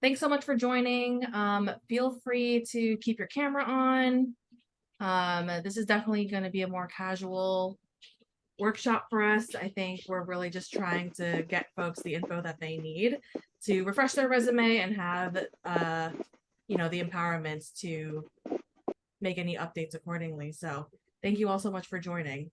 thanks so much for joining. Feel free to keep your camera on. This is definitely going to be a more casual workshop for us. I think we're really just trying to get folks the info that they need to refresh their resume and have, the empowerment to make any updates accordingly. So thank you all so much for joining.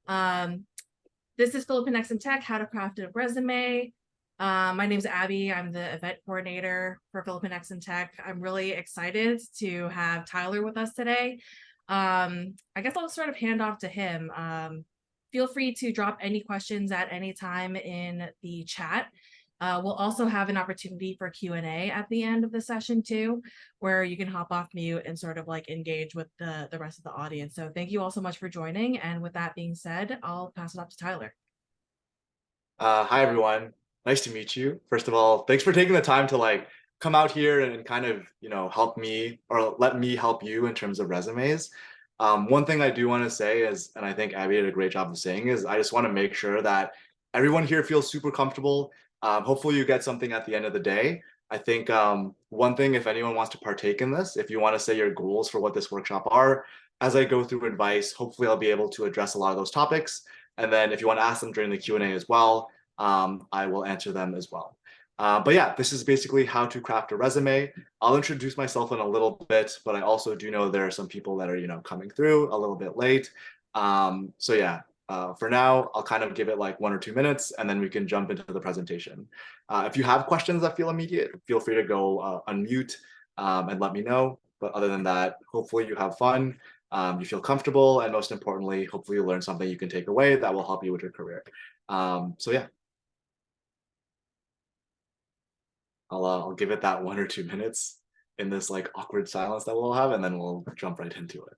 This is Philippine X in Tech, How to Craft a Resume. My name is Abby. I'm the event coordinator for Philippine X in Tech. I'm really excited to have Tyler with us today. I guess I'll sort of hand off to him. Feel free to drop any questions at any time in the chat. We'll also have an opportunity for Q&A at the end of the session too, where you can hop off mute and sort of like engage with the rest of the audience. So thank you all so much for joining. And with that being said, I'll pass it off to Tyler. Hi, everyone. Nice to meet you. First of all, thanks for taking the time to come out here and kind of, help me or let me help you in terms of resumes. One thing I do want to say is, and I think Abby did a great job of saying, is I just want to make sure that everyone here feels super comfortable. Hopefully you get something at the end of the day. I think one thing, if anyone wants to partake in this, if you want to say your goals for what this workshop are, as I go through advice, hopefully I'll be able to address a lot of those topics. And then if you want to ask them during the Q&A as well, I will answer them as well. But yeah, this is basically how to craft a resume. I'll introduce myself in a little bit, but I also do know there are some people that are, coming through a little bit late. So yeah, for now, I'll kind of give it like 1 or 2 minutes, and then we can jump into the presentation. If you have questions that feel immediate, feel free to go unmute and let me know. But other than that, hopefully you have fun, you feel comfortable, and most importantly, hopefully you learn something you can take away that will help you with your career. So yeah. I'll give it that 1 or 2 minutes in this like awkward silence that we'll have, and then we'll jump right into it.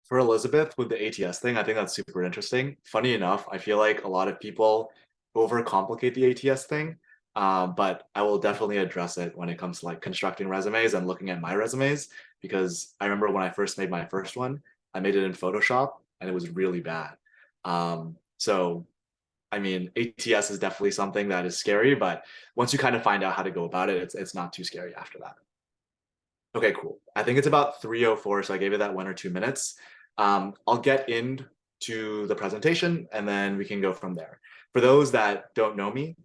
For Elizabeth with the ATS thing, I think that's super interesting. Funny enough, I feel like a lot of people overcomplicate the ATS thing, but I will definitely address it when it comes to like constructing resumes and looking at my resumes, because I remember when I first made my first one, I made it in Photoshop and it was really bad. So I mean, ATS is definitely something that is scary, but once you kind of find out how to go about it, it's not too scary after that. Okay, cool. I think it's about 3:04, so I gave it that 1 or 2 minutes. I'll get into the presentation and then we can go from there. For those that don't know me,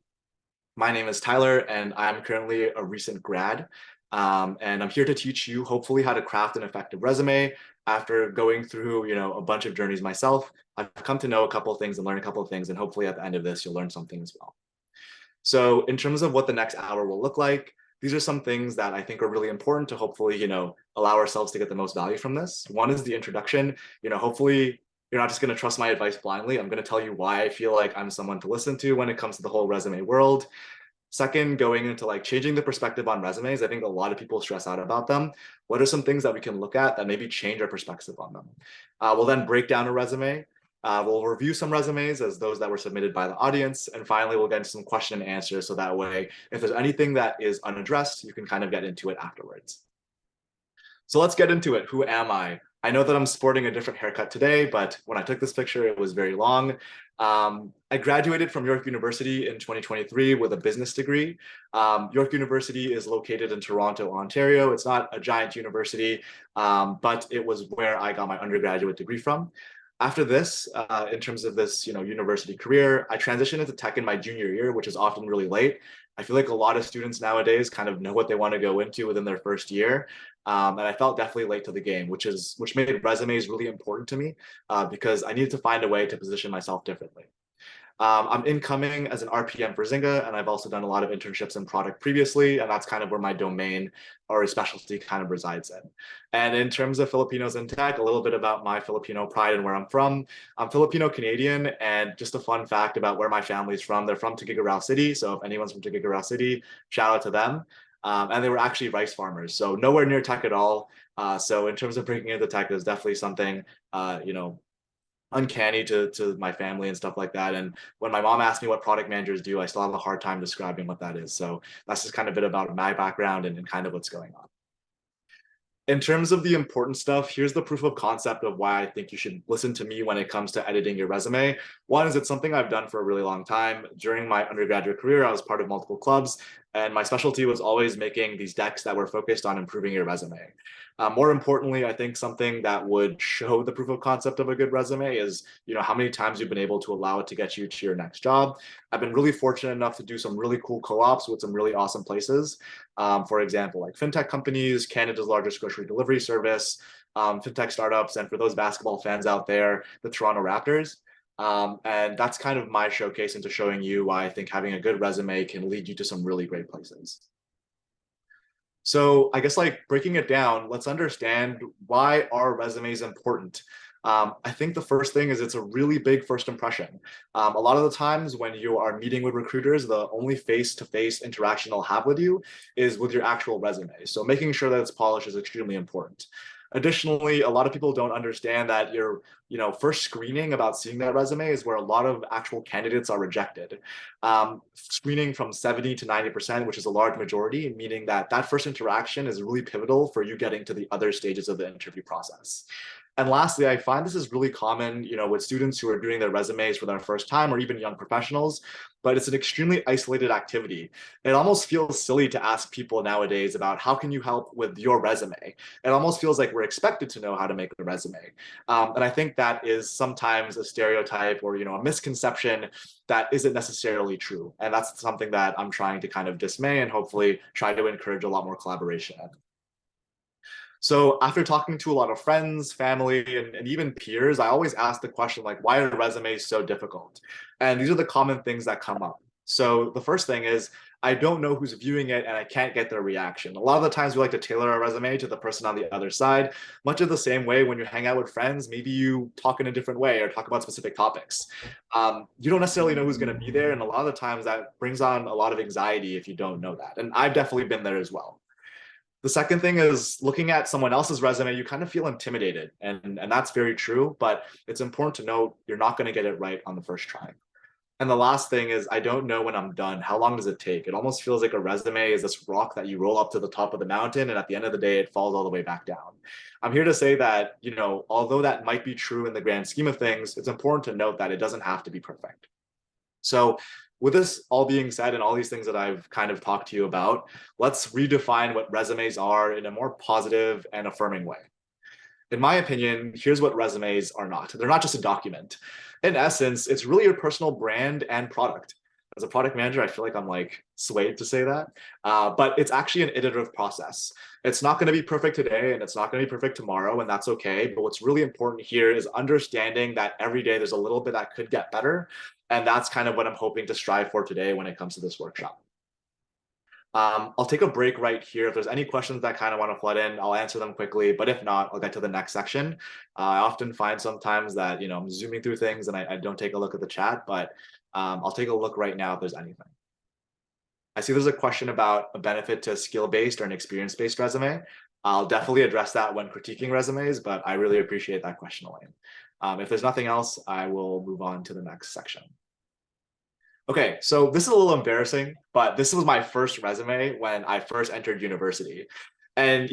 my name is Tyler and I'm currently a recent grad. And I'm here to teach you hopefully how to craft an effective resume. After going through, a bunch of journeys myself, I've come to know a couple of things and learn a couple of things. And hopefully at the end of this, you'll learn something as well. So in terms of what the next hour will look like, these are some things that I think are really important to hopefully, allow ourselves to get the most value from this. One is the introduction. Hopefully you're not just going to trust my advice blindly. I'm going to tell you why I feel like I'm someone to listen to when it comes to the whole resume world. Second, going into like changing the perspective on resumes. I think a lot of people stress out about them. What are some things that we can look at that maybe change our perspective on them? We'll then break down a resume. We'll review some resumes as those that were submitted by the audience. And finally, we'll get into some question and answer. So that way, if there's anything that is unaddressed, you can kind of get into it afterwards. So let's get into it. Who am I? I know that I'm sporting a different haircut today, but when I took this picture, it was very long. I graduated from York University in 2023 with a business degree. York University is located in Toronto, Ontario. It's not a giant university, but it was where I got my undergraduate degree from. After this, in terms of this, university career, I transitioned into tech in my junior year, which is often really late. I feel like a lot of students nowadays kind of know what they want to go into within their first year. And I felt definitely late to the game, which made resumes really important to me because I needed to find a way to position myself differently. I'm incoming as an RPM for Zynga, and I've also done a lot of internships in product previously, and that's kind of where my domain or specialty kind of resides in. And in terms of Filipinos in tech, a little bit about my Filipino pride and where I'm from. I'm Filipino Canadian, and just a fun fact about where my family's from. They're from Tuguegarao City, so if anyone's from Tuguegarao City, shout out to them. And they were actually rice farmers, so nowhere near tech at all. So in terms of breaking into tech, there's definitely something, uncanny to my family and stuff like that. And when my mom asked me what product managers do, I still have a hard time describing what that is. So that's just kind of a bit about my background and kind of what's going on. In terms of the important stuff, here's the proof of concept of why I think you should listen to me when it comes to editing your resume. One is it's something I've done for a really long time. During my undergraduate career, I was part of multiple clubs, and my specialty was always making these decks that were focused on improving your resume. More importantly, I think something that would show the proof of concept of a good resume is, how many times you've been able to allow it to get you to your next job. I've been really fortunate enough to do some really cool co-ops with some really awesome places. For example, like fintech companies, Canada's largest grocery delivery service, fintech startups, and for those basketball fans out there, the Toronto Raptors. And that's kind of my showcase into showing you why I think having a good resume can lead you to some really great places. So I guess like breaking it down, let's understand why are resumes important. I think the first thing is it's a really big first impression. A lot of the times when you are meeting with recruiters, the only face-to-face interaction they'll have with you is with your actual resume. So making sure that it's polished is extremely important. Additionally, a lot of people don't understand that your first screening about seeing that resume is where a lot of actual candidates are rejected. Screening from 70 to 90%, which is a large majority, meaning that that first interaction is really pivotal for you getting to the other stages of the interview process. And lastly, I find this is really common, with students who are doing their resumes for their first time or even young professionals, but it's an extremely isolated activity. It almost feels silly to ask people nowadays about how can you help with your resume? It almost feels like we're expected to know how to make a resume. And I think that is sometimes a stereotype or, a misconception that isn't necessarily true. And that's something that I'm trying to kind of dismay and hopefully try to encourage a lot more collaboration in. So after talking to a lot of friends, family, and even peers, I always ask the question, like, why are resumes so difficult? And these are the common things that come up. So the first thing is, I don't know who's viewing it and I can't get their reaction. A lot of the times we like to tailor our resume to the person on the other side, much of the same way when you hang out with friends, maybe you talk in a different way or talk about specific topics. You don't necessarily know who's going to be there. And a lot of the times that brings on a lot of anxiety if you don't know that. And I've definitely been there as well. The second thing is looking at someone else's resume, you kind of feel intimidated. And that's very true, but it's important to note you're not going to get it right on the first try. And the last thing is I don't know when I'm done. How long does it take? It almost feels like a resume is this rock that you roll up to the top of the mountain, and at the end of the day, it falls all the way back down. I'm here to say that, although that might be true in the grand scheme of things, it's important to note that it doesn't have to be perfect. So with this all being said and all these things that I've kind of talked to you about, let's redefine what resumes are in a more positive and affirming way. In my opinion, here's what resumes are not. They're not just a document. In essence, it's really your personal brand and product. As a product manager, I feel like I'm like swayed to say that, but it's actually an iterative process. It's not going to be perfect today and it's not going to be perfect tomorrow, and that's okay. But what's really important here is understanding that every day there's a little bit that could get better. And that's kind of what I'm hoping to strive for today when it comes to this workshop. I'll take a break right here. If there's any questions that kind of want to flood in, I'll answer them quickly. But if not, I'll get to the next section. I often find sometimes that, I'm zooming through things and I don't take a look at the chat, but I'll take a look right now if there's anything. I see there's a question about a benefit to skill-based or an experience-based resume. I'll definitely address that when critiquing resumes, but I really appreciate that question, Elaine. If there's nothing else, I will move on to the next section. Okay, so this is a little embarrassing, but this was my first resume when I first entered university. And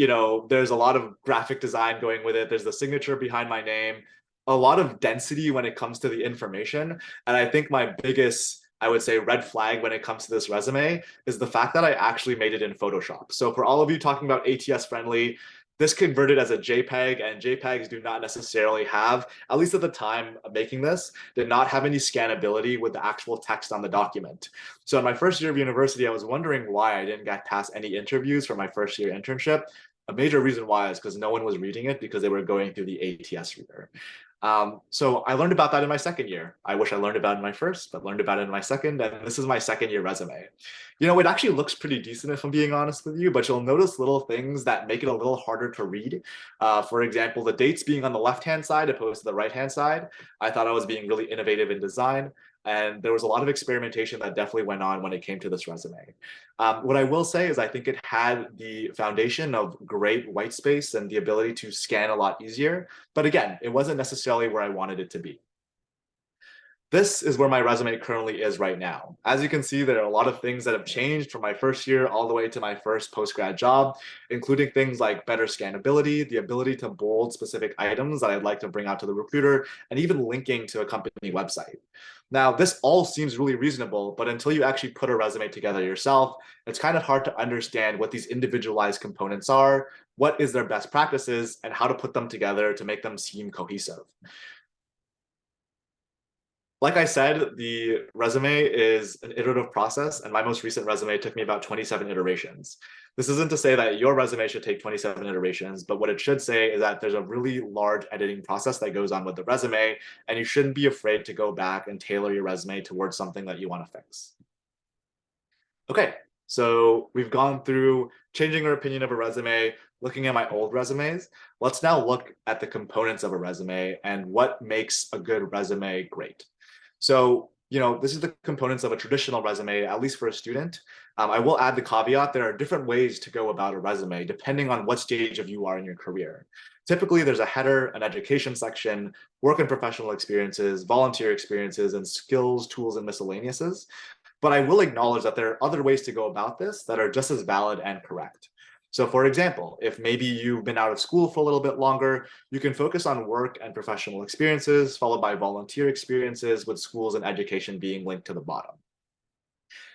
there's a lot of graphic design going with it. There's the signature behind my name, a lot of density when it comes to the information. And I think my biggest, I would say, red flag when it comes to this resume is the fact that I actually made it in Photoshop. So for all of you talking about ATS friendly, this converted as a JPEG, and JPEGs do not necessarily have, at least at the time of making this, did not have any scannability with the actual text on the document. So in my first year of university, I was wondering why I didn't get past any interviews for my first year internship. A major reason why is because no one was reading it because they were going through the ATS reader. So I learned about that in my second year. I wish I learned about it in my first, but learned about it in my second, and this is my second year resume. It actually looks pretty decent if I'm being honest with you, but you'll notice little things that make it a little harder to read. For example, the dates being on the left-hand side opposed to the right-hand side. I thought I was being really innovative in design, and there was a lot of experimentation that definitely went on when it came to this resume. What I will say is I think it had the foundation of great white space and the ability to scan a lot easier. But again, it wasn't necessarily where I wanted it to be. This is where my resume currently is right now. As you can see, there are a lot of things that have changed from my first year all the way to my first post-grad job, including things like better scannability, the ability to bold specific items that I'd like to bring out to the recruiter, and even linking to a company website. Now, this all seems really reasonable, but until you actually put a resume together yourself, it's kind of hard to understand what these individualized components are, what is their best practices, and how to put them together to make them seem cohesive. Like I said, the resume is an iterative process, and my most recent resume took me about 27 iterations. This isn't to say that your resume should take 27 iterations, but what it should say is that there's a really large editing process that goes on with the resume, and you shouldn't be afraid to go back and tailor your resume towards something that you want to fix. Okay, so we've gone through changing our opinion of a resume, looking at my old resumes. Let's now look at the components of a resume and what makes a good resume great. So, this is the components of a traditional resume, at least for a student. I will add the caveat, there are different ways to go about a resume, depending on what stage of you are in your career. Typically, there's a header, an education section, work and professional experiences, volunteer experiences, and skills, tools, and miscellaneouses. But I will acknowledge that there are other ways to go about this that are just as valid and correct. So for example, if maybe you've been out of school for a little bit longer, you can focus on work and professional experiences, followed by volunteer experiences, with schools and education being linked to the bottom.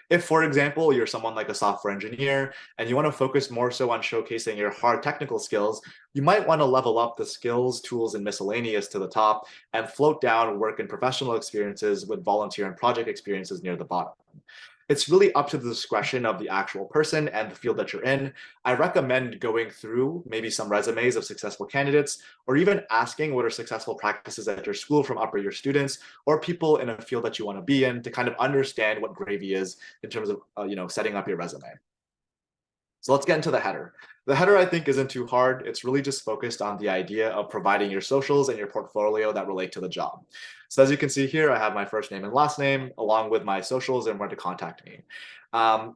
If, for example, you're someone like a software engineer and you want to focus more so on showcasing your hard technical skills, you might want to level up the skills, tools, and miscellaneous to the top and float down work and professional experiences with volunteer and project experiences near the bottom. It's really up to the discretion of the actual person and the field that you're in. I recommend going through maybe some resumes of successful candidates, or even asking what are successful practices at your school from upper year students or people in a field that you want to be in to kind of understand what gravy is in terms of setting up your resume. So let's get into the header. The header, I think, isn't too hard. It's really just focused on the idea of providing your socials and your portfolio that relate to the job. So as you can see here, I have my first name and last name, along with my socials and where to contact me.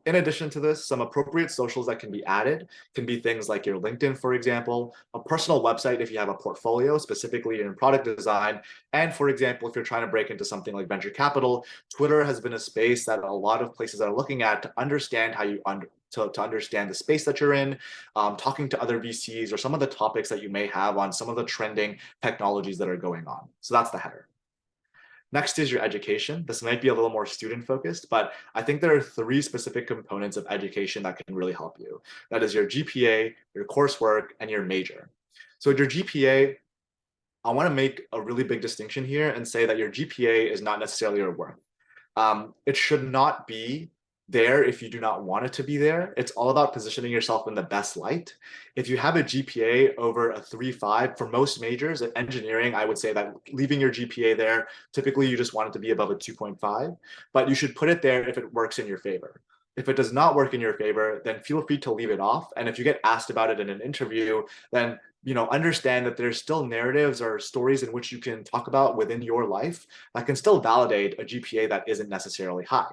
In addition to this, some appropriate socials that can be added can be things like your LinkedIn, for example, a personal website if you have a portfolio, specifically in product design. And for example, if you're trying to break into something like venture capital, Twitter has been a space that a lot of places are looking at to understand how you to understand the space that you're in, talking to other VCs or some of the topics that you may have on some of the trending technologies that are going on. So that's the header. Next is your education. This might be a little more student focused, but I think there are 3 specific components of education that can really help you. That is your GPA, your coursework, and your major. So your GPA, I want to make a really big distinction here and say that your GPA is not necessarily your worth. It should not be there if you do not want it to be there. It's all about positioning yourself in the best light. If you have a GPA over a 3.5 for most majors at engineering, I would say that leaving your GPA there, typically you just want it to be above a 2.5, but you should put it there if it works in your favor. If it does not work in your favor, then feel free to leave it off. And if you get asked about it in an interview, then understand that there's still narratives or stories in which you can talk about within your life that can still validate a GPA that isn't necessarily high.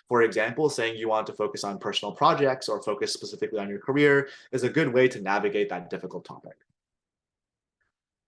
For example, saying you want to focus on personal projects or focus specifically on your career is a good way to navigate that difficult topic.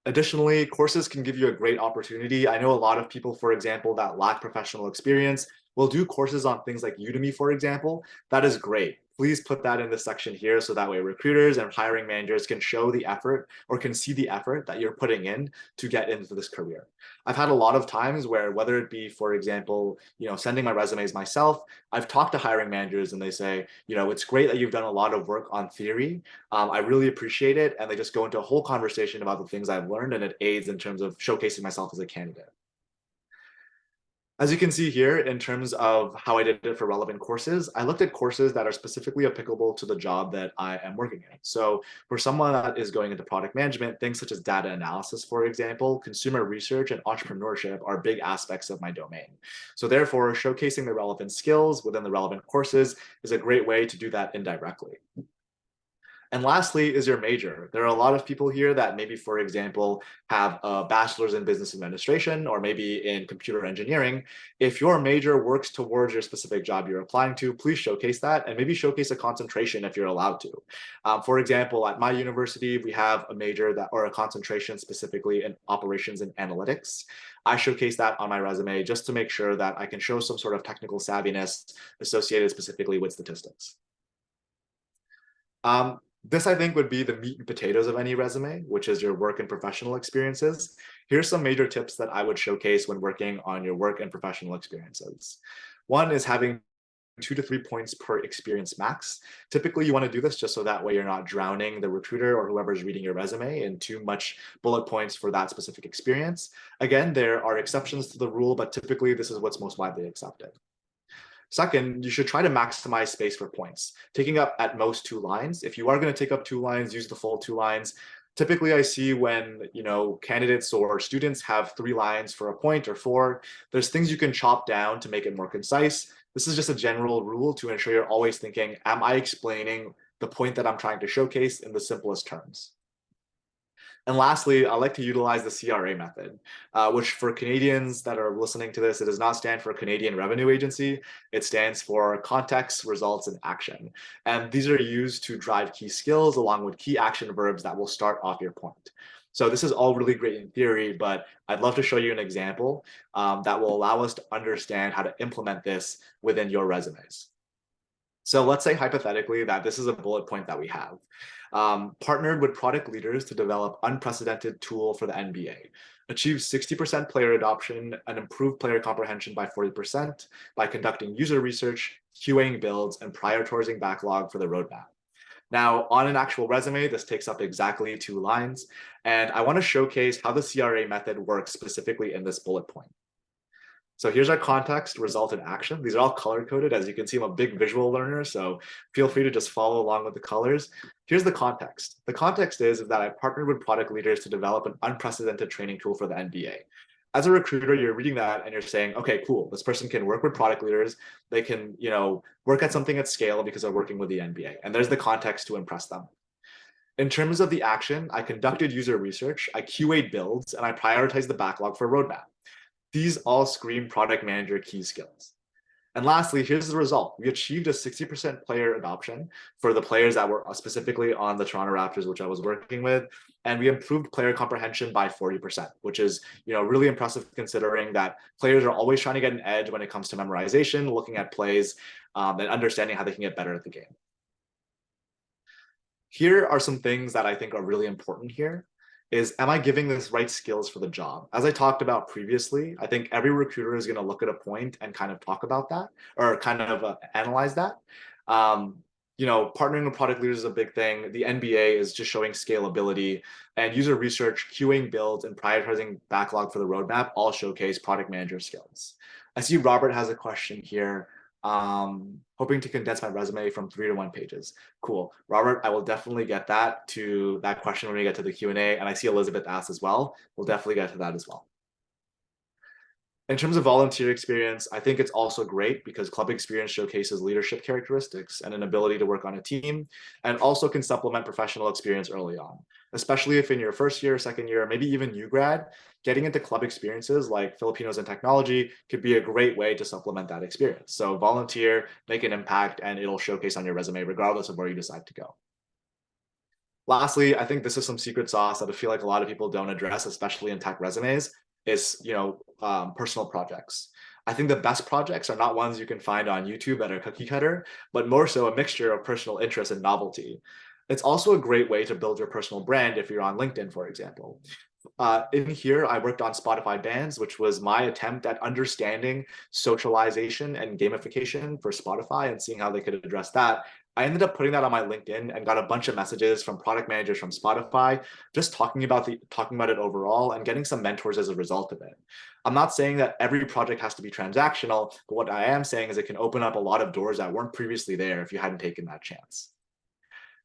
Additionally, courses can give you a great opportunity. I know a lot of people, for example, that lack professional experience will do courses on things like Udemy, for example. That is great. please put that in this section here so that way recruiters and hiring managers can show the effort or can see the effort that you're putting in to get into this career. I've had a lot of times where, whether it be, for example, sending my resumes myself, I've talked to hiring managers and they say, it's great that you've done a lot of work on theory. I really appreciate it. And they just go into a whole conversation about the things I've learned, and it aids in terms of showcasing myself as a candidate. As you can see here, in terms of how I did it for relevant courses, I looked at courses that are specifically applicable to the job that I am working in. So for someone that is going into product management, things such as data analysis, for example, consumer research and entrepreneurship are big aspects of my domain. So therefore, showcasing the relevant skills within the relevant courses is a great way to do that indirectly. And lastly is your major. There are a lot of people here that maybe, for example, have a bachelor's in business administration or maybe in computer engineering. If your major works towards your specific job you're applying to, please showcase that and maybe showcase a concentration if you're allowed to. For example, at my university, we have a major or a concentration specifically in operations and analytics. I showcase that on my resume just to make sure that I can show some sort of technical savviness associated specifically with statistics. This, I think, would be the meat and potatoes of any resume, which is your work and professional experiences. Here's some major tips that I would showcase when working on your work and professional experiences. One is having 2 to 3 points per experience max. Typically, you want to do this just so that way you're not drowning the recruiter or whoever's reading your resume in too much bullet points for that specific experience. Again, there are exceptions to the rule, but typically this is what's most widely accepted. Second, you should try to maximize space for points, taking up at most 2 lines. If you are going to take up 2 lines, use the full 2 lines. Typically, I see when candidates or students have 3 lines for a point or 4, there's things you can chop down to make it more concise. This is just a general rule to ensure you're always thinking, am I explaining the point that I'm trying to showcase in the simplest terms? And lastly, I like to utilize the CRA method, which for Canadians that are listening to this, it does not stand for Canadian Revenue Agency. It stands for Context, Results, and Action. And these are used to drive key skills along with key action verbs that will start off your point. So this is all really great in theory, but I'd love to show you an example that will allow us to understand how to implement this within your resumes. So let's say hypothetically that this is a bullet point that we have. Partnered with product leaders to develop unprecedented tool for the NBA. Achieve 60% player adoption and improve player comprehension by 40% by conducting user research, QAing builds, and prioritizing backlog for the roadmap. Now, on an actual resume, this takes up exactly 2 lines, and I want to showcase how the CRA method works specifically in this bullet point. So here's our context, result, and action. These are all color-coded. As you can see, I'm a big visual learner, so feel free to just follow along with the colors. Here's the context. The context is that I partnered with product leaders to develop an unprecedented training tool for the NBA. As a recruiter, you're reading that and you're saying, okay, cool, this person can work with product leaders. They can, work at something at scale because they're working with the NBA. And there's the context to impress them. In terms of the action, I conducted user research, I QA'd builds, and I prioritized the backlog for roadmap. These all scream product manager key skills. And lastly, here's the result. We achieved a 60% player adoption for the players that were specifically on the Toronto Raptors, which I was working with. And we improved player comprehension by 40%, which is really impressive considering that players are always trying to get an edge when it comes to memorization, looking at plays, and understanding how they can get better at the game. Here are some things that I think are really important here. Am I giving this right skills for the job? As I talked about previously, I think every recruiter is going to look at a point and kind of talk about that or kind of analyze that. Partnering with product leaders is a big thing. The NBA is just showing scalability, and user research, queuing builds, and prioritizing backlog for the roadmap all showcase product manager skills. I see Robert has a question here. Hoping to condense my resume from 3 to 1 pages. Cool. Robert, I will definitely get to that question when we get to the Q&A. And I see Elizabeth asked as well. We'll definitely get to that as well. In terms of volunteer experience, I think it's also great because club experience showcases leadership characteristics and an ability to work on a team, and also can supplement professional experience early on, especially if in your first year, second year, maybe even new grad, getting into club experiences like Filipinos in technology could be a great way to supplement that experience. So volunteer, make an impact, and it'll showcase on your resume regardless of where you decide to go. Lastly, I think this is some secret sauce that I feel like a lot of people don't address, especially in tech resumes, is personal projects. I think the best projects are not ones you can find on YouTube that are cookie cutter, but more so a mixture of personal interest and novelty. It's also a great way to build your personal brand if you're on LinkedIn, for example. In here, I worked on Spotify bands, which was my attempt at understanding socialization and gamification for Spotify and seeing how they could address that. I ended up putting that on my LinkedIn and got a bunch of messages from product managers from Spotify, just talking about it overall and getting some mentors as a result of it. I'm not saying that every project has to be transactional, but what I am saying is it can open up a lot of doors that weren't previously there if you hadn't taken that chance.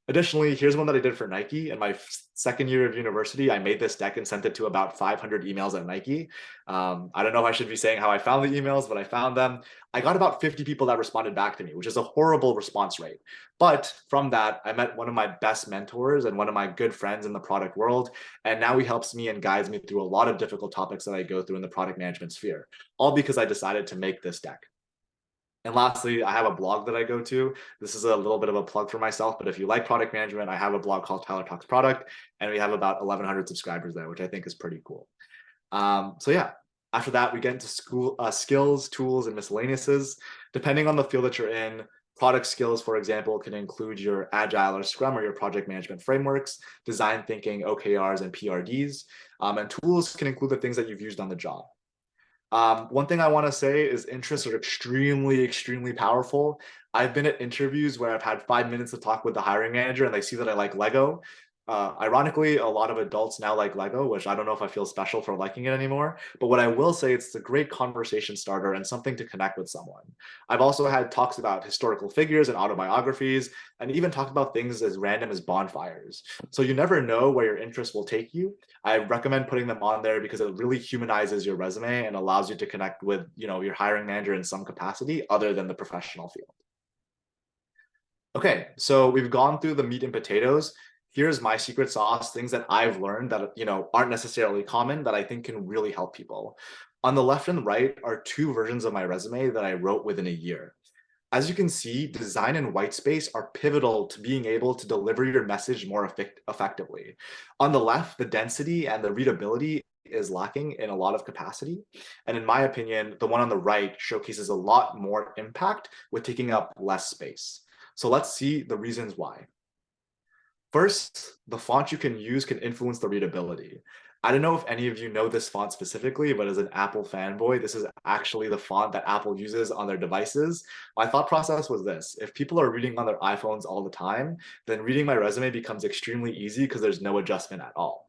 Additionally, here's one that I did for Nike. In my second year of university, I made this deck and sent it to about 500 emails at Nike. I don't know if I should be saying how I found the emails, but I found them. I got about 50 people that responded back to me, which is a horrible response rate. But from that, I met one of my best mentors and one of my good friends in the product world. And now he helps me and guides me through a lot of difficult topics that I go through in the product management sphere, all because I decided to make this deck. And lastly, I have a blog that I go to. This is a little bit of a plug for myself, but if you like product management, I have a blog called Tyler Taaca Product, and we have about 1,100 subscribers there, which I think is pretty cool. So yeah, after that, we get into skills, tools, and miscellaneouses. Depending on the field that you're in, product skills, for example, can include your Agile or Scrum or your project management frameworks, design thinking, OKRs, and PRDs. And tools can include the things that you've used on the job. One thing I want to say is interests are extremely, extremely powerful. I've been at interviews where I've had 5 minutes to talk with the hiring manager and they see that I like Lego. Ironically, a lot of adults now like Lego, which I don't know if I feel special for liking it anymore. But what I will say, it's a great conversation starter and something to connect with someone. I've also had talks about historical figures and autobiographies, and even talked about things as random as bonfires. So you never know where your interests will take you. I recommend putting them on there because it really humanizes your resume and allows you to connect with, your hiring manager in some capacity other than the professional field. Okay, so we've gone through the meat and potatoes. Here's my secret sauce, things that I've learned that, aren't necessarily common that I think can really help people. On the left and right are two versions of my resume that I wrote within a year. As you can see, design and white space are pivotal to being able to deliver your message more effectively. On the left, the density and the readability is lacking in a lot of capacity. And in my opinion, the one on the right showcases a lot more impact with taking up less space. So let's see the reasons why. First, the font you can use can influence the readability. I don't know if any of you know this font specifically, but as an Apple fanboy, this is actually the font that Apple uses on their devices. My thought process was this: if people are reading on their iPhones all the time, then reading my resume becomes extremely easy because there's no adjustment at all.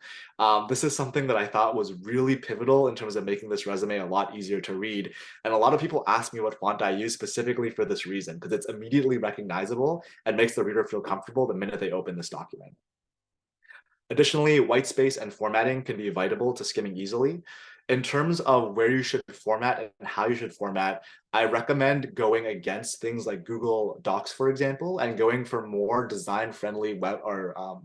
This is something that I thought was really pivotal in terms of making this resume a lot easier to read. And a lot of people ask me what font I use specifically for this reason, because it's immediately recognizable and makes the reader feel comfortable the minute they open this document. Additionally, white space and formatting can be vital to skimming easily. In terms of where you should format and how you should format, I recommend going against things like Google Docs, for example, and going for more design-friendly web or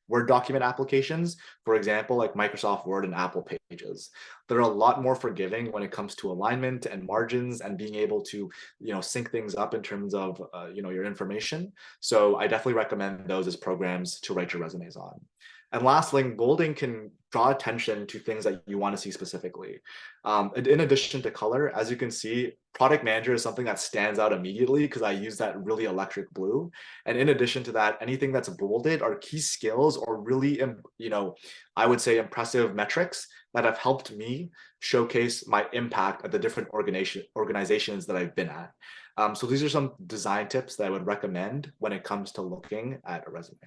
Word document applications, for example, like Microsoft Word and Apple Pages. They're a lot more forgiving when it comes to alignment and margins and being able to, sync things up in terms of, your information. So I definitely recommend those as programs to write your resumes on. And lastly, bolding can draw attention to things that you want to see specifically. In addition to color, as you can see, product manager is something that stands out immediately because I use that really electric blue. And in addition to that, anything that's bolded are key skills or really, I would say impressive metrics that have helped me showcase my impact at the different organizations that I've been at. So these are some design tips that I would recommend when it comes to looking at a resume.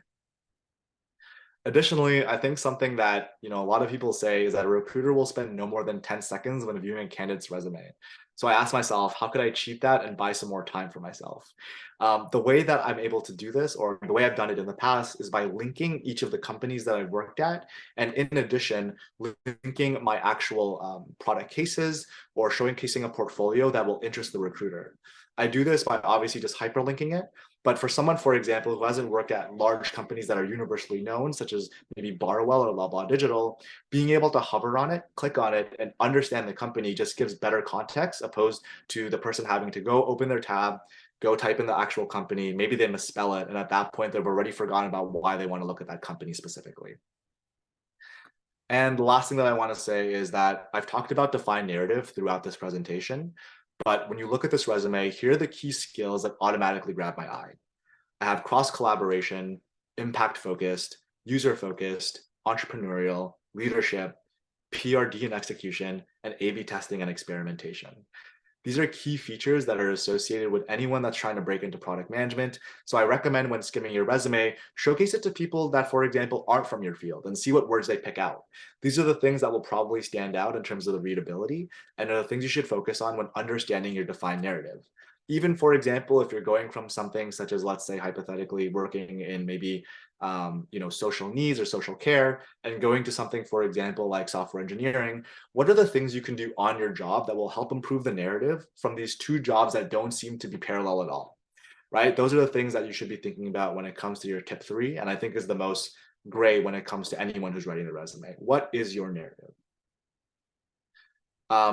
Additionally, I think something that a lot of people say is that a recruiter will spend no more than 10 seconds when viewing a candidate's resume. So I asked myself, how could I cheat that and buy some more time for myself? The way that I'm able to do this, or the way I've done it in the past, is by linking each of the companies that I've worked at, and in addition, linking my actual product cases or showcasing a portfolio that will interest the recruiter. I do this by obviously just hyperlinking it. But for someone, for example, who hasn't worked at large companies that are universally known, such as maybe Barwell or Loblaw Digital, being able to hover on it, click on it, and understand the company just gives better context opposed to the person having to go open their tab, go type in the actual company, maybe they misspell it, and at that point, they've already forgotten about why they want to look at that company specifically. And the last thing that I want to say is that I've talked about defined narrative throughout this presentation. But when you look at this resume, here are the key skills that automatically grab my eye. I have cross collaboration, impact focused, user focused, entrepreneurial, leadership, PRD and execution, and A/B testing and experimentation. These are key features that are associated with anyone that's trying to break into product management. So I recommend when skimming your resume, showcase it to people that, for example, aren't from your field and see what words they pick out. These are the things that will probably stand out in terms of the readability and are the things you should focus on when understanding your defined narrative. Even, for example, if you're going from something such as, let's say, hypothetically working in maybe social needs or social care and going to something, for example, like software engineering, what are the things you can do on your job that will help improve the narrative from these two jobs that don't seem to be parallel at all, right? Those are the things that you should be thinking about when it comes to your tip 3, and I think is the most gray when it comes to anyone who's writing a resume. What is your narrative?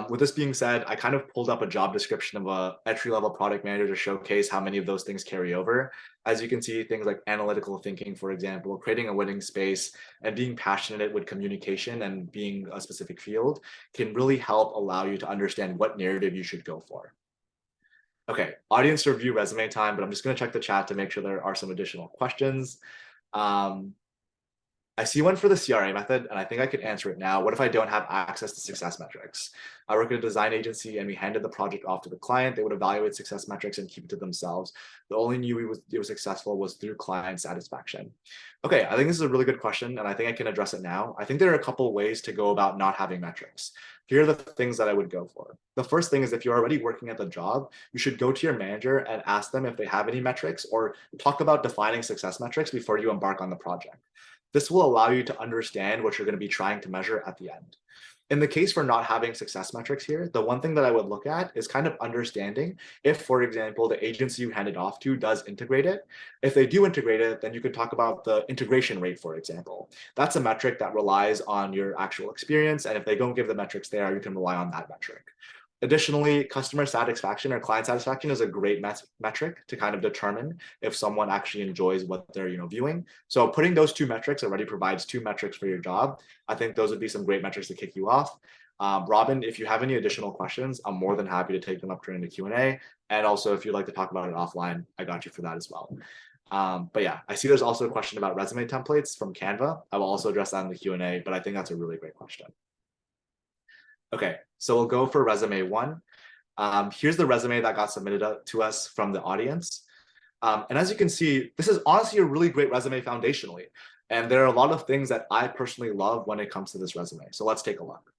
With this being said, I kind of pulled up a job description of a entry-level product manager to showcase how many of those things carry over. As you can see, things like analytical thinking, for example, creating a winning space, and being passionate with communication and being a specific field can really help allow you to understand what narrative you should go for. Okay, audience review resume time, but I'm just going to check the chat to make sure there are some additional questions. I see one for the CRA method, and I think I could answer it now. What if I don't have access to success metrics? I work at a design agency and we handed the project off to the client. They would evaluate success metrics and keep it to themselves. The only way it was successful was through client satisfaction. Okay, I think this is a really good question, and I think I can address it now. I think there are a couple ways to go about not having metrics. Here are the things that I would go for. The first thing is if you're already working at the job, you should go to your manager and ask them if they have any metrics or talk about defining success metrics before you embark on the project. This will allow you to understand what you're going to be trying to measure at the end. In the case for not having success metrics here, the one thing that I would look at is kind of understanding if, for example, the agency you hand it off to does integrate it. If they do integrate it, then you could talk about the integration rate, for example. That's a metric that relies on your actual experience. And if they don't give the metrics there, you can rely on that metric. Additionally, customer satisfaction or client satisfaction is a great metric to kind of determine if someone actually enjoys what they're viewing. So putting those two metrics already provides 2 metrics for your job. I think those would be some great metrics to kick you off. Robin, if you have any additional questions, I'm more than happy to take them up during the Q&A. And also, if you'd like to talk about it offline, I got you for that as well. But yeah, I see there's also a question about resume templates from Canva. I will also address that in the Q&A, but I think that's a really great question. Okay, so we'll go for resume 1. Here's the resume that got submitted to us from the audience. And as you can see, this is honestly a really great resume foundationally. And there are a lot of things that I personally love when it comes to this resume. So let's take a look.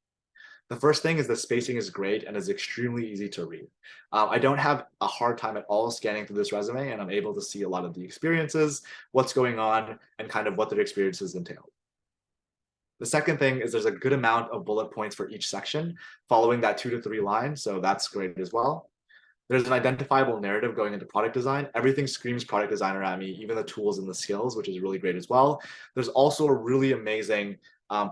The first thing is the spacing is great and is extremely easy to read. I don't have a hard time at all scanning through this resume, and I'm able to see a lot of the experiences, what's going on, and kind of what their experiences entail. The second thing is there's a good amount of bullet points for each section following that 2 to 3 lines. So that's great as well. There's an identifiable narrative going into product design. Everything screams product designer at me, even the tools and the skills, which is really great as well. There's also a really amazing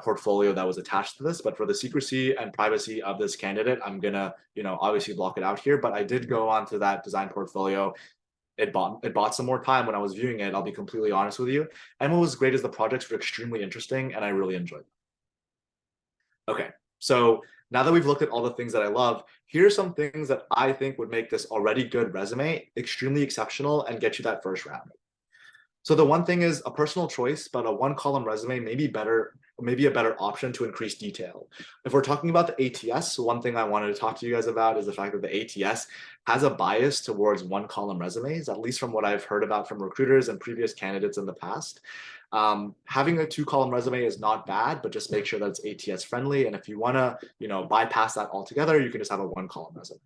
portfolio that was attached to this, but for the secrecy and privacy of this candidate, I'm gonna, obviously block it out here, but I did go onto that design portfolio. It bought some more time when I was viewing it, I'll be completely honest with you. And what was great is the projects were extremely interesting and I really enjoyed them. Okay, so now that we've looked at all the things that I love, here are some things that I think would make this already good resume extremely exceptional and get you that first round. So the one thing is a personal choice, but a 1-column resume may be better, maybe a better option to increase detail. If we're talking about the ATS, one thing I wanted to talk to you guys about is the fact that the ATS has a bias towards 1-column resumes, at least from what I've heard about from recruiters and previous candidates in the past. Having a 2-column resume is not bad, but just make sure that it's ATS friendly. And if you want to, bypass that altogether, you can just have a 1-column resume.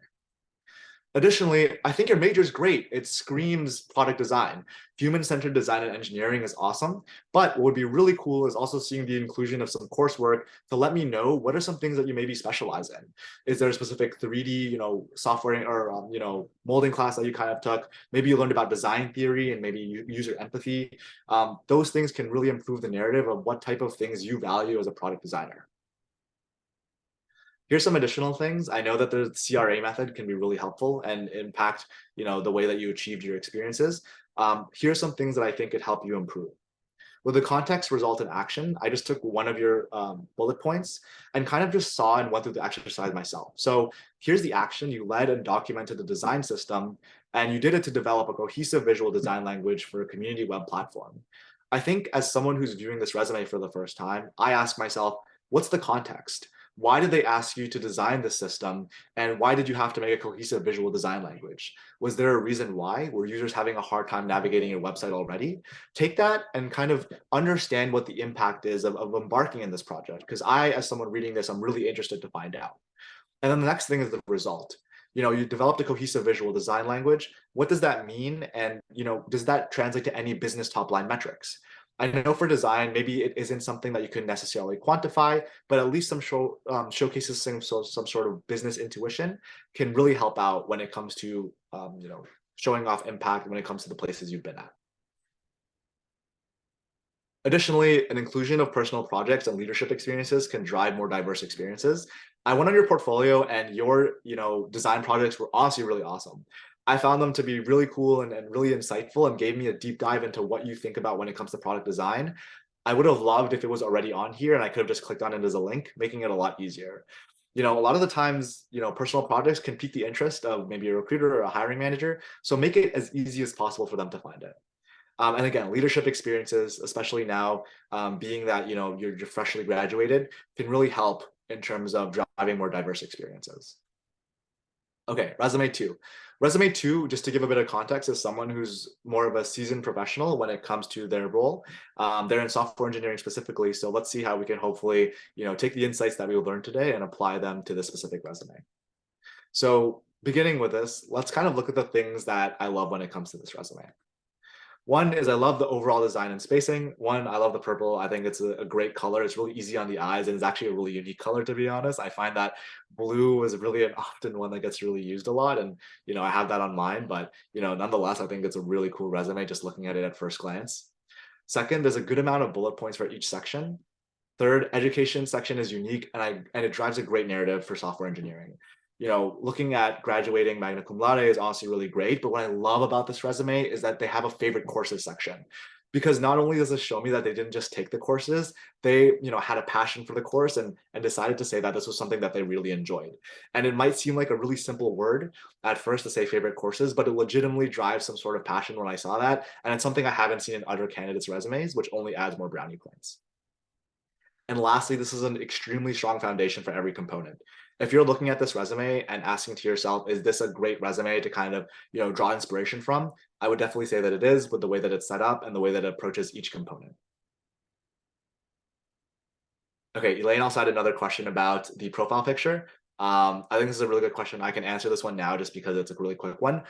Additionally, I think your major is great. It screams product design. Human-centered design and engineering is awesome. But what would be really cool is also seeing the inclusion of some coursework to let me know what are some things that you maybe specialize in. Is there a specific 3D, software or, molding class that you kind of took? Maybe you learned about design theory and maybe user empathy. Those things can really improve the narrative of what type of things you value as a product designer. Here's some additional things. I know that the CRA method can be really helpful and impact, the way that you achieved your experiences. Here's some things that I think could help you improve. Will the context result in action? I just took one of your bullet points and kind of just saw and went through the exercise myself. So here's the action. You led and documented the design system, and you did it to develop a cohesive visual design language for a community web platform. I think as someone who's viewing this resume for the first time, I ask myself, what's the context? Why did they ask you to design this system? And why did you have to make a cohesive visual design language? Was there a reason why? Were users having a hard time navigating your website already? Take that and kind of understand what the impact is of embarking in this project. Because I, as someone reading this, I'm really interested to find out. And then the next thing is the result. You developed a cohesive visual design language. What does that mean? And, does that translate to any business top line metrics? I know for design, maybe it isn't something that you can necessarily quantify, but at least some showcases some sort of business intuition can really help out when it comes to, showing off impact when it comes to the places you've been at. Additionally, an inclusion of personal projects and leadership experiences can drive more diverse experiences. I went on your portfolio and your, design projects were honestly really awesome. I found them to be really cool and really insightful and gave me a deep dive into what you think about when it comes to product design. I would have loved if it was already on here and I could have just clicked on it as a link, making it a lot easier. A lot of the times, personal projects can pique the interest of maybe a recruiter or a hiring manager. So make it as easy as possible for them to find it. And again, leadership experiences, especially now, being that you're freshly graduated, can really help in terms of driving more diverse experiences. Okay, resume two. Resume two, just to give a bit of context, is someone who's more of a seasoned professional when it comes to their role. They're in software engineering specifically, so let's see how we can hopefully take the insights that we learned today and apply them to this specific resume. So beginning with this, let's kind of look at the things that I love when it comes to this resume. One is I love the overall design and spacing. One, I love the purple. I think it's a great color. It's really easy on the eyes, and it's actually a really unique color, to be honest. I find that blue is really an often one that gets really used a lot, and I have that on mine. But nonetheless, I think it's a really cool resume just looking at it at first glance. Second, there's a good amount of bullet points for each section. Third, education section is unique, and it drives a great narrative for software engineering. Looking at graduating magna cum laude is honestly really great. But what I love about this resume is that they have a favorite courses section, because not only does it show me that they didn't just take the courses, they, had a passion for the course and decided to say that this was something that they really enjoyed. And it might seem like a really simple word at first to say favorite courses, but it legitimately drives some sort of passion when I saw that. And it's something I haven't seen in other candidates' resumes, which only adds more brownie points. And lastly, this is an extremely strong foundation for every component. If you're looking at this resume and asking to yourself, is this a great resume to kind of, draw inspiration from? I would definitely say that it is, with the way that it's set up and the way that it approaches each component. Okay, Elaine also had another question about the profile picture. I think this is a really good question. I can answer this one now just because it's a really quick one.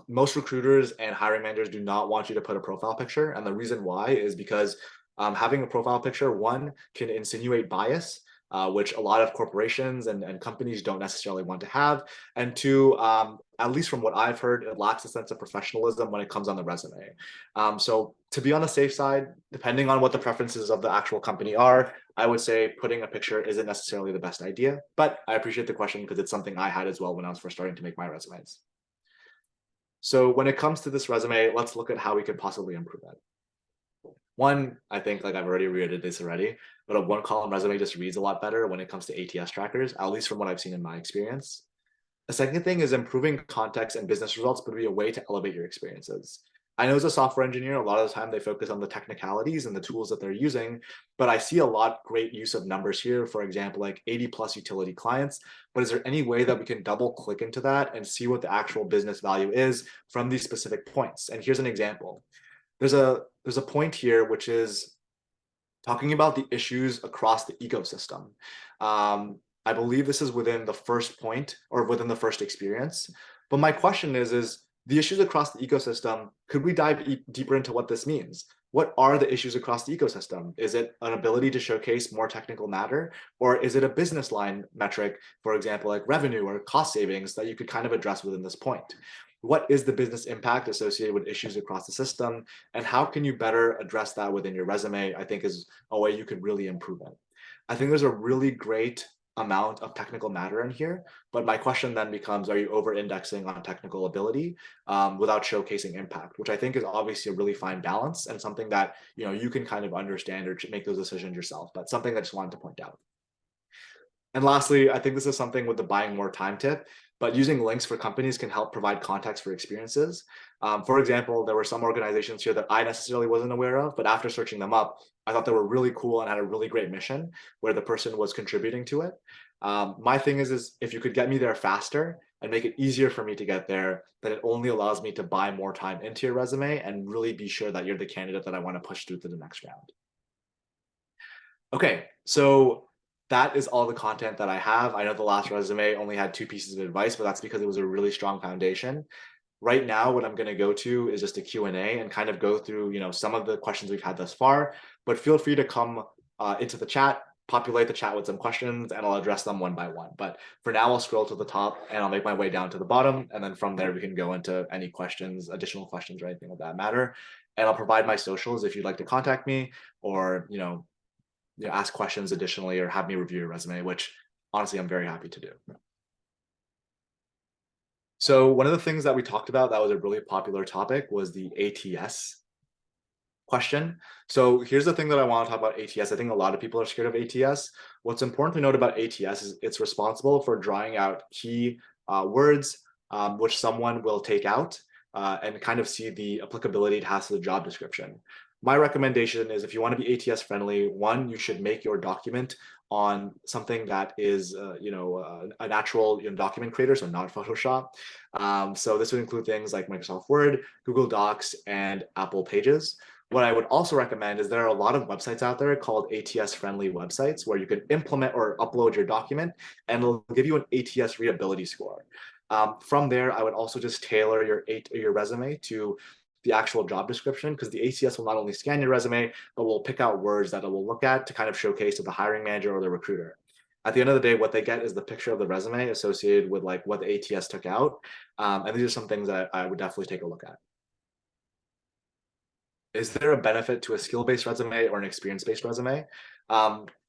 Most recruiters and hiring managers do not want you to put a profile picture. And the reason why is because having a profile picture, one, can insinuate bias, which a lot of corporations and companies don't necessarily want to have. And two, at least from what I've heard, it lacks a sense of professionalism when it comes on the resume. So to be on the safe side, depending on what the preferences of the actual company are, I would say putting a picture isn't necessarily the best idea. But I appreciate the question because it's something I had as well when I was first starting to make my resumes. So when it comes to this resume, let's look at how we could possibly improve it. One, I think, like I've already reiterated this already, but a one column resume just reads a lot better when it comes to ATS trackers, at least from what I've seen in my experience. The second thing is improving context and business results would be a way to elevate your experiences. I know as a software engineer, a lot of the time they focus on the technicalities and the tools that they're using, but I see a lot great use of numbers here. For example, like 80 plus utility clients. But is there any way that we can double click into that and see what the actual business value is from these specific points? And here's an example. There's a point here, which is talking about the issues across the ecosystem. I believe this is within the first point or within the first experience. But my question is the issues across the ecosystem, could we dive deeper into what this means? What are the issues across the ecosystem? Is it an ability to showcase more technical matter? Or is it a business line metric, for example, like revenue or cost savings that you could kind of address within this point? What is the business impact associated with issues across the system? And how can you better address that within your resume? I think is a way you could really improve it. I think there's a really great amount of technical matter in here. But my question then becomes, are you over-indexing on technical ability without showcasing impact, which I think is obviously a really fine balance and something that you can kind of understand or make those decisions yourself. But something I just wanted to point out. And lastly, I think this is something with the buying more time tip, but using links for companies can help provide context for experiences. For example, there were some organizations here that I necessarily wasn't aware of, but after searching them up, I thought they were really cool and had a really great mission where the person was contributing to it. My thing is if you could get me there faster and make it easier for me to get there, then it only allows me to buy more time into your resume and really be sure that you're the candidate that I want to push through to the next round. Okay, so that is all the content that I have. I know the last resume only had 2 pieces of advice, but that's because it was a really strong foundation. Right now, what I'm going to go to is just a Q&A and kind of go through, some of the questions we've had thus far, but feel free to come into the chat, populate the chat with some questions, and I'll address them one by one. But for now, I'll scroll to the top and I'll make my way down to the bottom. And then from there, we can go into any questions, additional questions or anything of that matter. And I'll provide my socials if you'd like to contact me or, ask questions additionally or have me review your resume, which honestly, I'm very happy to do. So one of the things that we talked about that was a really popular topic was the ATS question. So here's the thing that I want to talk about ATS. I think a lot of people are scared of ATS. What's important to note about ATS is it's responsible for drawing out key words, which someone will take out and kind of see the applicability it has to the job description. My recommendation is if you want to be ATS friendly, one, you should make your document on something that is, a natural document creator, so not Photoshop. So this would include things like Microsoft Word, Google Docs, and Apple Pages. What I would also recommend is there are a lot of websites out there called ATS-friendly websites where you can implement or upload your document and it'll give you an ATS readability score. From there, I would also just tailor your resume to the actual job description because the ATS will not only scan your resume, but will pick out words that it will look at to kind of showcase to the hiring manager or the recruiter. At the end of the day, what they get is the picture of the resume associated with like what the ATS took out. And these are some things that I would definitely take a look at. Is there a benefit to a skill-based resume or an experience-based resume?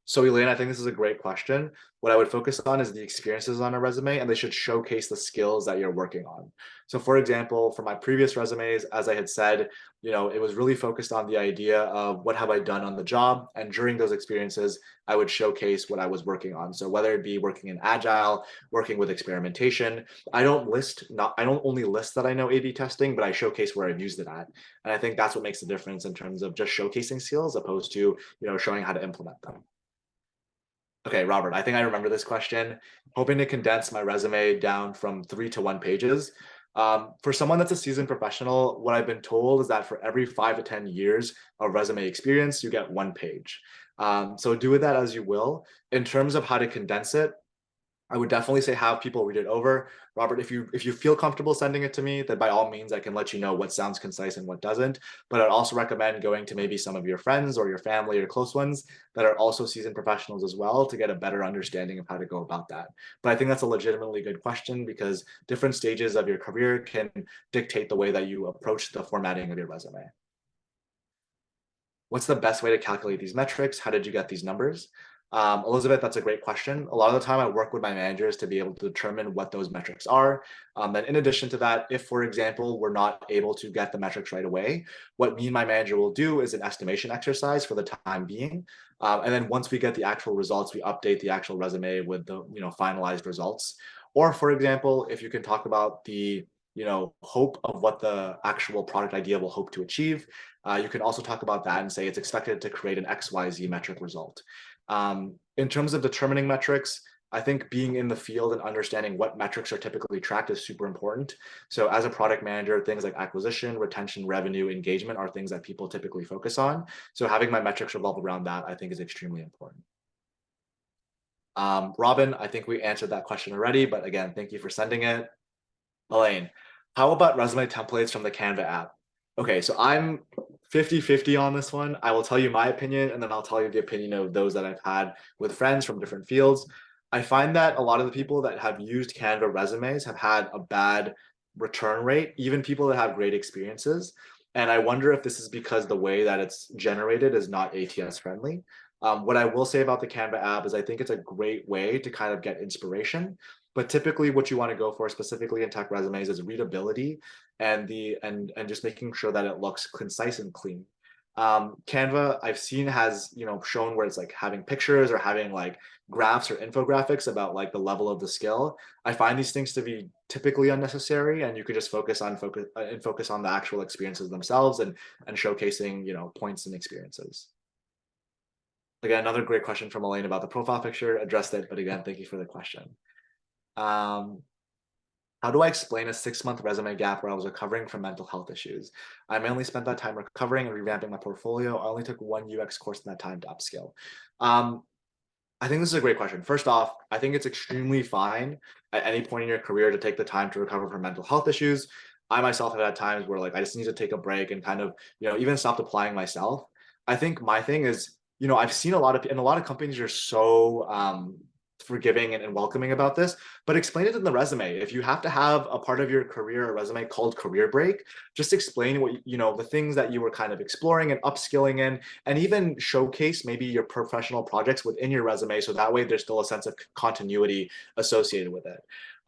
So Elaine, I think this is a great question. What I would focus on is the experiences on a resume, and they should showcase the skills that you're working on. So for example, for my previous resumes, as I had said, it was really focused on the idea of what have I done on the job. And during those experiences, I would showcase what I was working on. So whether it be working in Agile, working with experimentation, I don't only list that I know A/B testing, but I showcase where I've used it at. And I think that's what makes the difference in terms of just showcasing skills opposed to, showing how to implement them. Okay, Robert, I think I remember this question. Hoping to condense my resume down from 3 to 1 pages. For someone that's a seasoned professional, what I've been told is that for every 5 to 10 years of resume experience, you get 1 page. So do with that as you will. In terms of how to condense it, I would definitely say have people read it over. Robert, if you feel comfortable sending it to me, then by all means, I can let you know what sounds concise and what doesn't. But I'd also recommend going to maybe some of your friends or your family or close ones that are also seasoned professionals as well to get a better understanding of how to go about that. But I think that's a legitimately good question because different stages of your career can dictate the way that you approach the formatting of your resume. What's the best way to calculate these metrics? How did you get these numbers? Elizabeth, that's a great question. A lot of the time I work with my managers to be able to determine what those metrics are. And in addition to that, if, for example, we're not able to get the metrics right away, what me and my manager will do is an estimation exercise for the time being. And then once we get the actual results, we update the actual resume with the finalized results. Or for example, if you can talk about the hope of what the actual product idea will hope to achieve, you can also talk about that and say it's expected to create an XYZ metric result. In terms of determining metrics, I think being in the field and understanding what metrics are typically tracked is super important. So as a product manager, things like acquisition, retention, revenue, engagement are things that people typically focus on. So having my metrics revolve around that, I think is extremely important. Robin, I think we answered that question already, but again, thank you for sending it. Elaine, how about resume templates from the Canva app? Okay, so I'm 50-50 on this one. I will tell you my opinion, and then I'll tell you the opinion of those that I've had with friends from different fields. I find that a lot of the people that have used Canva resumes have had a bad return rate, even people that have great experiences. And I wonder if this is because the way that it's generated is not ATS friendly. What I will say about the Canva app is I think it's a great way to kind of get inspiration. But typically what you want to go for specifically in tech resumes is readability and just making sure that it looks concise and clean. Canva I've seen has, shown where it's like having pictures or having like graphs or infographics about like the level of the skill. I find these things to be typically unnecessary, and you could just focus on the actual experiences themselves and showcasing, points and experiences. Again, another great question from Elaine about the profile picture. Addressed it, but again, thank you for the question. How do I explain a 6-month resume gap where I was recovering from mental health issues? I mainly spent that time recovering and revamping my portfolio. I only took one UX course in that time to upskill. I think this is a great question. First off, I think it's extremely fine at any point in your career to take the time to recover from mental health issues. I myself have had times where like I just need to take a break and kind of, even stopped applying myself. I think my thing is, I've seen a lot of companies are so forgiving and welcoming about this, but explain it in the resume. If you have to have a part of your career or resume called career break, just explain what, the things that you were kind of exploring and upskilling in, and even showcase maybe your professional projects within your resume. So that way there's still a sense of continuity associated with it.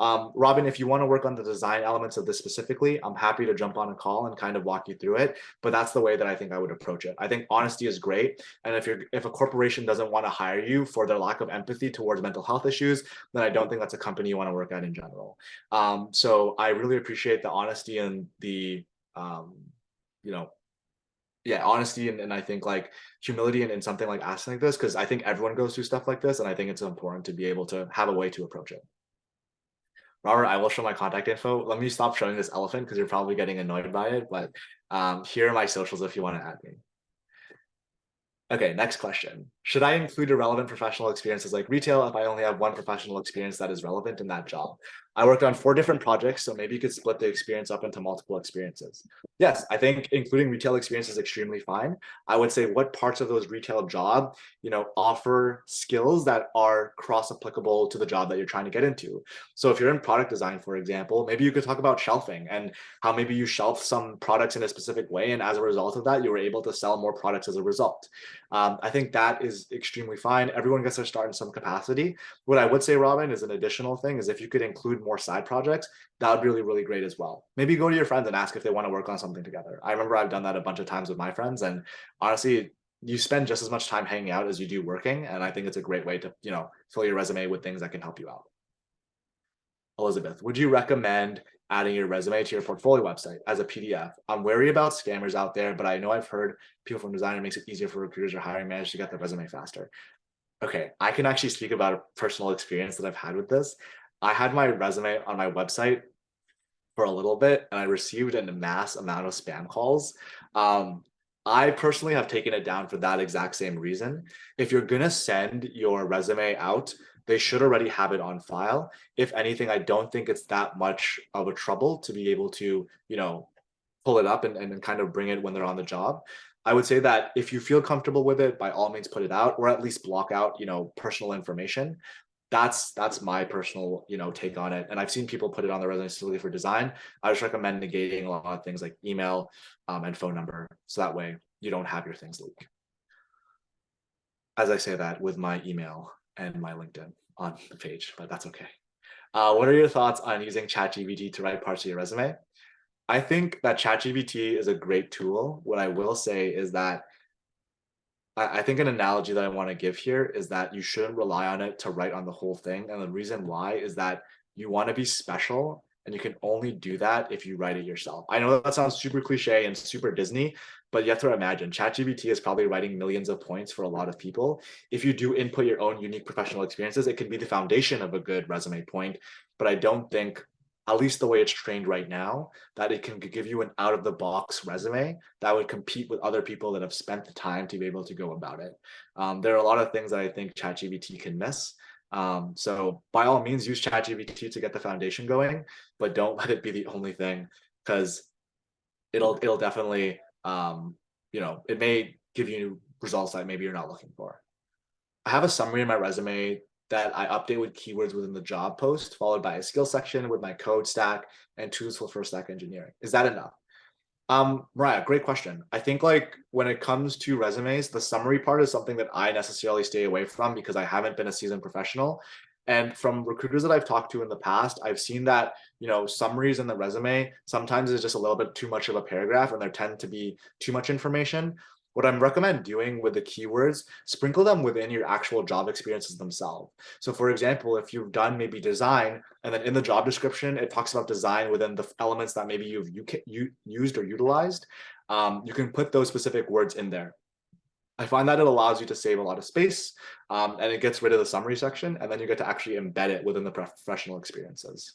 Robin, if you want to work on the design elements of this specifically, I'm happy to jump on a call and kind of walk you through it. But that's the way that I think I would approach it. I think honesty is great. And if a corporation doesn't want to hire you for their lack of empathy towards mental health issues, then I don't think that's a company you want to work at in general. So I really appreciate the honesty and the, honesty and I think like humility in something like asking like this, because I think everyone goes through stuff like this. And I think it's important to be able to have a way to approach it. Robert, I will show my contact info. Let me stop showing this elephant because you're probably getting annoyed by it, but here are my socials if you want to add me. Okay, next question. Should I include irrelevant professional experiences like retail if I only have one professional experience that is relevant in that job? I worked on 4 different projects, so maybe you could split the experience up into multiple experiences. Yes, I think including retail experience is extremely fine. I would say what parts of those retail job, offer skills that are cross-applicable to the job that you're trying to get into. So if you're in product design, for example, maybe you could talk about shelving and how maybe you shelf some products in a specific way, and as a result of that, you were able to sell more products as a result. I think that is extremely fine. Everyone gets their start in some capacity. What I would say, Robin, is an additional thing is if you could include more side projects, that would be really, really great as well. Maybe go to your friends and ask if they want to work on something together. I remember I've done that a bunch of times with my friends, and honestly, you spend just as much time hanging out as you do working. And I think it's a great way to, fill your resume with things that can help you out. Elizabeth, would you recommend adding your resume to your portfolio website as a PDF? I'm wary about scammers out there, but I know I've heard people from designer makes it easier for recruiters or hiring managers to get their resume faster. Okay, I can actually speak about a personal experience that I've had with this. I had my resume on my website for a little bit and I received a mass amount of spam calls. I personally have taken it down for that exact same reason. If you're gonna send your resume out, they should already have it on file. If anything, I don't think it's that much of a trouble to be able to, pull it up and kind of bring it when they're on the job. I would say that if you feel comfortable with it, by all means put it out, or at least block out, personal information. That's my personal, take on it. And I've seen people put it on their resume solely for design. I just recommend negating a lot of things like email and phone number. So that way you don't have your things leak. As I say that with my email and my LinkedIn on the page, but that's okay. What are your thoughts on using ChatGPT to write parts of your resume? I think that ChatGPT is a great tool. What I will say is that I think an analogy that I want to give here is that you shouldn't rely on it to write on the whole thing. And the reason why is that you want to be special and you can only do that if you write it yourself. I know that sounds super cliche and super Disney, but you have to imagine ChatGPT is probably writing millions of points for a lot of people. If you do input your own unique professional experiences, it can be the foundation of a good resume point. But I don't think, at least the way it's trained right now, that it can give you an out of the box resume that would compete with other people that have spent the time to be able to go about it. There are a lot of things that I think ChatGPT can miss. So by all means, use ChatGPT to get the foundation going, but don't let it be the only thing, because it'll definitely, it may give you results that maybe you're not looking for. I have a summary in my resume that I update with keywords within the job post, followed by a skill section with my code stack and tools for full stack engineering. Is that enough? Mariah, great question. I think like when it comes to resumes, the summary part is something that I necessarily stay away from because I haven't been a seasoned professional. And from recruiters that I've talked to in the past, I've seen that, summaries in the resume sometimes is just a little bit too much of a paragraph and there tend to be too much information. What I'm recommend doing with the keywords, sprinkle them within your actual job experiences themselves. So for example, if you've done maybe design and then in the job description, it talks about design within the elements that maybe you used or utilized, you can put those specific words in there. I find that it allows you to save a lot of space, and it gets rid of the summary section, and then you get to actually embed it within the professional experiences.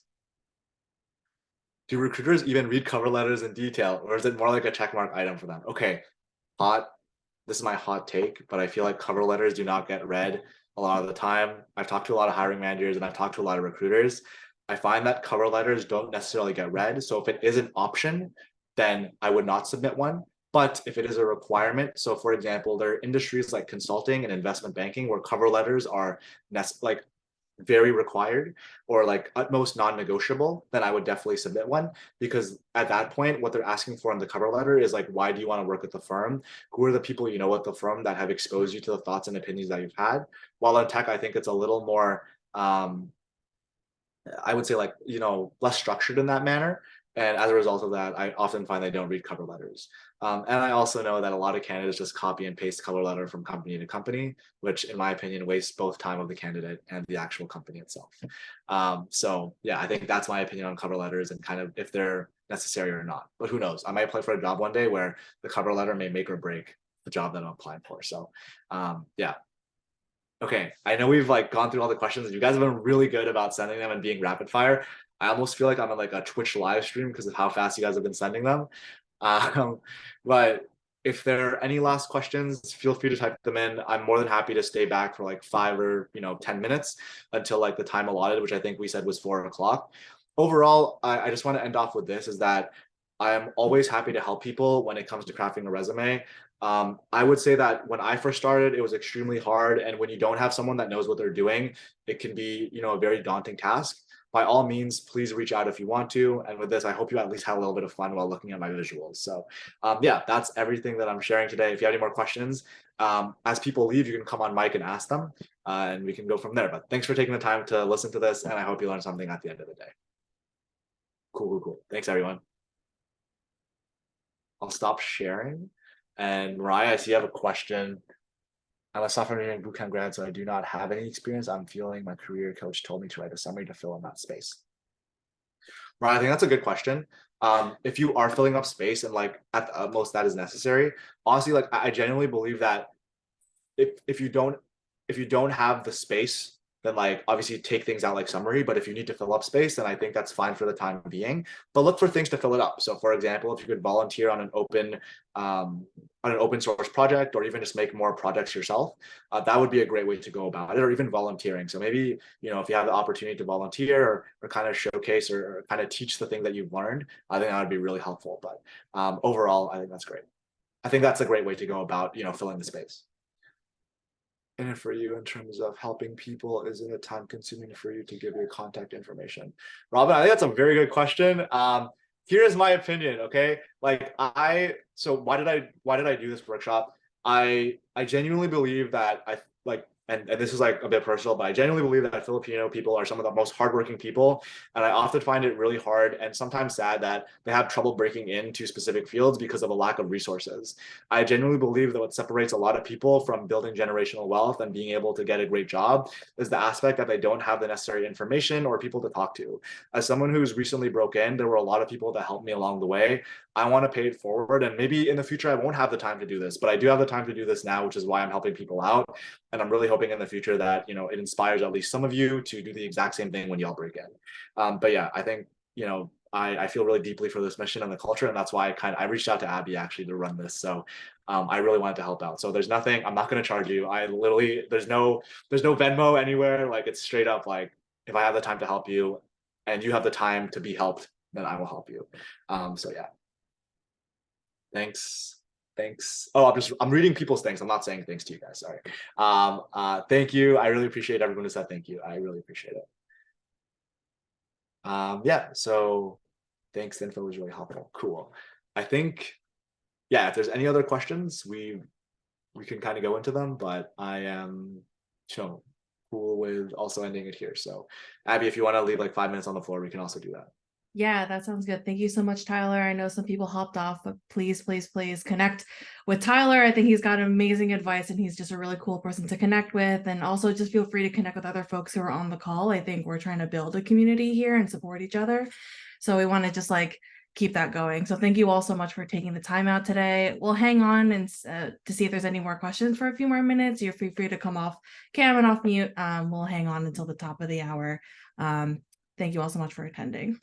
Do recruiters even read cover letters in detail, or is it more like a checkmark item for them? Okay, hot. This is my hot take, but I feel like cover letters do not get read a lot of the time. I've talked to a lot of hiring managers and I've talked to a lot of recruiters. I find that cover letters don't necessarily get read. So if it is an option, then I would not submit one. But if it is a requirement, so for example, there are industries like consulting and investment banking where cover letters are like very required or like utmost non-negotiable, then I would definitely submit one, because at that point what they're asking for in the cover letter is like, why do you want to work at the firm? Who are the people you know at the firm that have exposed you to the thoughts and opinions that you've had? While in tech, I think it's a little more I would say like, less structured in that manner. And as a result of that, I often find they don't read cover letters. And I also know that a lot of candidates just copy and paste cover letter from company to company, which in my opinion wastes both time of the candidate and the actual company itself. So yeah, I think that's my opinion on cover letters and kind of if they're necessary or not. But who knows? I might apply for a job one day where the cover letter may make or break the job that I'm applying for. So yeah, okay, I know we've like gone through all the questions and you guys have been really good about sending them and being rapid fire. I almost feel like I'm on like a Twitch live stream because of how fast you guys have been sending them. Um, but if there are any last questions, feel free to type them in. I'm more than happy to stay back for like 5 or 10 minutes until like the time allotted, which I think we said was 4 o'clock. Overall, I just want to end off with this is that I am always happy to help people when it comes to crafting a resume. I would say that when I first started, it was extremely hard. And when you don't have someone that knows what they're doing, it can be, a very daunting task. By all means, please reach out if you want to. And with this, I hope you at least had a little bit of fun while looking at my visuals. So yeah, that's everything that I'm sharing today. If you have any more questions, as people leave, you can come on mic and ask them, and we can go from there. But thanks for taking the time to listen to this. And I hope you learned something at the end of the day. Cool. Thanks, everyone. I'll stop sharing. And Mariah, I see you have a question. I'm a software engineering bootcamp grad, so I do not have any experience. I'm feeling my career coach told me to write a summary to fill in that space. Mariah, I think that's a good question. If you are filling up space and like at the utmost that is necessary, honestly, like I genuinely believe that if you don't have the space, then like obviously take things out like summary. But if you need to fill up space, then I think that's fine for the time being. But look for things to fill it up. So for example, if you could volunteer on an open source project, or even just make more projects yourself, that would be a great way to go about it, or even volunteering. So maybe, if you have the opportunity to volunteer or kind of showcase or kind of teach the thing that you've learned, I think that would be really helpful. But overall, I think that's great. I think that's a great way to go about, filling the space. And for you in terms of helping people, is it time consuming for you to give your contact information? Robin, I think that's a very good question. Here's my opinion, okay? Like so why did I do this workshop? I genuinely believe that I like and this is like a bit personal, but I genuinely believe that Filipino people are some of the most hardworking people. And I often find it really hard and sometimes sad that they have trouble breaking into specific fields because of a lack of resources. I genuinely believe that what separates a lot of people from building generational wealth and being able to get a great job is the aspect that they don't have the necessary information or people to talk to. As someone who's recently broke in, there were a lot of people that helped me along the way. I want to pay it forward. And maybe in the future, I won't have the time to do this, but I do have the time to do this now, which is why I'm helping people out. And I'm really hoping in the future that, it inspires at least some of you to do the exact same thing when y'all break in. But yeah, I think, I feel really deeply for this mission and the culture. And that's why I reached out to Abby actually to run this. So I really wanted to help out. So there's nothing, I'm not going to charge you. I literally, there's no Venmo anywhere. Like it's straight up like, if I have the time to help you and you have the time to be helped, then I will help you. So yeah. Thanks. Oh, I'm reading people's things. I'm not saying thanks to you guys. Sorry. Thank you. I really appreciate everyone who said thank you. I really appreciate it. Yeah, so thanks. The info was really helpful. Cool. I think, yeah, if there's any other questions, we can kind of go into them, but I am cool with also ending it here. So Abby, if you want to leave like 5 minutes on the floor, we can also do that. Yeah, that sounds good. Thank you so much, Tyler. I know some people hopped off, but please, please, please connect with Tyler. I think he's got amazing advice and he's just a really cool person to connect with. And also just feel free to connect with other folks who are on the call. I think we're trying to build a community here and support each other. So we want to just like keep that going. So thank you all so much for taking the time out today. We'll hang on and to see if there's any more questions for a few more minutes. You're free to come off cam and off mute. We'll hang on until the top of the hour. Thank you all so much for attending.